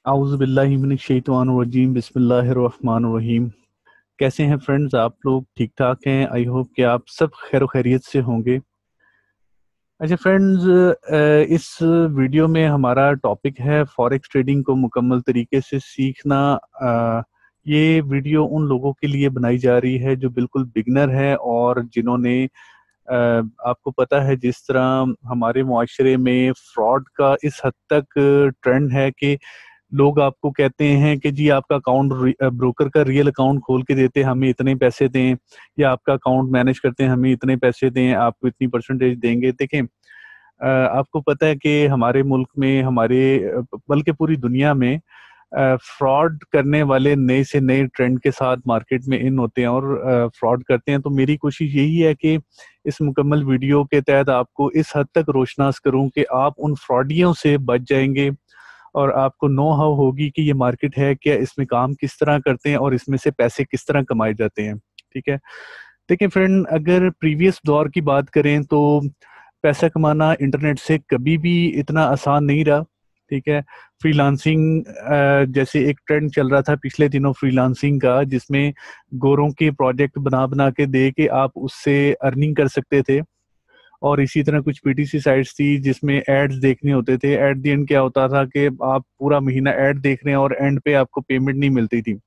आउज़ु बिल्लाहि मिनश शैतानिर रजीम बिस्मिल्लाहिर रहमानिर रहीम। कैसे हैं फ्रेंड्स? आप लोग ठीक ठाक हैं? आई होप कि आप सब खैर खैरियत से होंगे। अच्छा फ्रेंड्स, इस वीडियो में हमारा टॉपिक है फॉरेक्स ट्रेडिंग को मुकम्मल तरीके से सीखना। ये वीडियो उन लोगों के लिए बनाई जा रही है जो बिल्कुल बिगनर है और जिन्होंने आपको पता है जिस तरह हमारे मुआशरे में फ्रॉड का इस हद तक ट्रेंड है कि लोग आपको कहते हैं कि जी आपका अकाउंट ब्रोकर का रियल अकाउंट खोल के देते हैं, हमें इतने पैसे दें, या आपका अकाउंट मैनेज करते हैं, हमें इतने पैसे दें, आपको इतनी परसेंटेज देंगे। देखें, आपको पता है कि हमारे मुल्क में बल्कि पूरी दुनिया में फ्रॉड करने वाले नए से नए ट्रेंड के साथ मार्केट में इन होते हैं और फ्रॉड करते हैं। तो मेरी कोशिश यही है कि इस मुकम्मल वीडियो के तहत आपको इस हद तक रोशनास करूं कि आप उन फ्रॉडियों से बच जाएंगे और आपको नो हाउ होगी कि ये मार्केट है क्या, इसमें काम किस तरह करते हैं और इसमें से पैसे किस तरह कमाए जाते हैं। ठीक है, देखिए फ्रेंड, अगर प्रीवियस दौर की बात करें तो पैसा कमाना इंटरनेट से कभी भी इतना आसान नहीं रहा। ठीक है, फ्रीलांसिंग जैसे एक ट्रेंड चल रहा था पिछले दिनों फ्रीलांसिंग का, जिसमें गोरों के प्रोजेक्ट बना बना के दे के आप उससे अर्निंग कर सकते थे। और इसी तरह कुछ पीटीसी साइट्स थी जिसमें एड्स देखने होते थे। एट द एंड क्या होता था कि आप पूरा महीना एड देख रहे हैं और एंड पे आपको पेमेंट नहीं मिलती थी।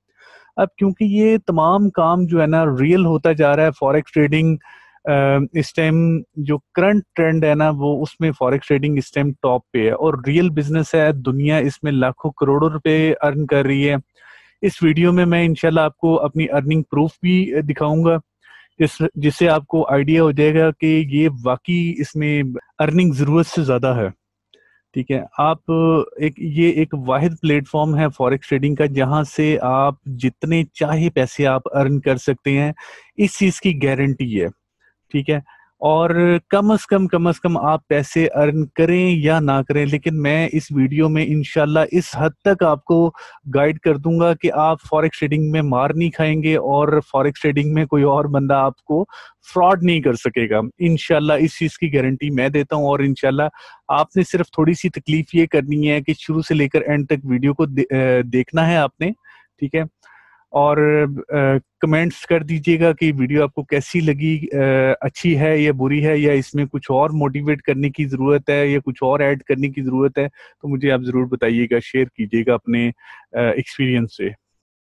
अब क्योंकि ये तमाम काम जो है ना रियल होता जा रहा है, फॉरेक्स ट्रेडिंग इस टाइम जो करंट ट्रेंड है ना, वो उसमें फॉरेक्स ट्रेडिंग इस टाइम टॉप पे है और रियल बिजनेस है। दुनिया इसमें लाखों करोड़ों रुपए अर्न कर रही है। इस वीडियो में मैं इंशाल्लाह आपको अपनी अर्निंग प्रूफ भी दिखाऊंगा, जिससे आपको आइडिया हो जाएगा कि ये वाकई इसमें अर्निंग जरूरत से ज्यादा है। ठीक है, ये एक वाहिद प्लेटफॉर्म है फॉरेक्स ट्रेडिंग का जहां से आप जितने चाहे पैसे आप अर्न कर सकते हैं, इस चीज की गारंटी है। ठीक है, और कम से कम आप पैसे अर्न करें या ना करें, लेकिन मैं इस वीडियो में इंशाल्लाह इस हद तक आपको गाइड कर दूंगा कि आप फॉरेक्स ट्रेडिंग में मार नहीं खाएंगे और फॉरेक्स ट्रेडिंग में कोई और बंदा आपको फ्रॉड नहीं कर सकेगा। इंशाल्लाह इस चीज की गारंटी मैं देता हूं और इंशाल्लाह आपने सिर्फ थोड़ी सी तकलीफ ये करनी है कि शुरू से लेकर एंड तक वीडियो को देखना है आपने। ठीक है, और कमेंट्स कर दीजिएगा कि वीडियो आपको कैसी लगी, अच्छी है या बुरी है, या इसमें कुछ और मोटिवेट करने की ज़रूरत है या कुछ और ऐड करने की ज़रूरत है। तो मुझे आप ज़रूर बताइएगा, शेयर कीजिएगा अपने एक्सपीरियंस से।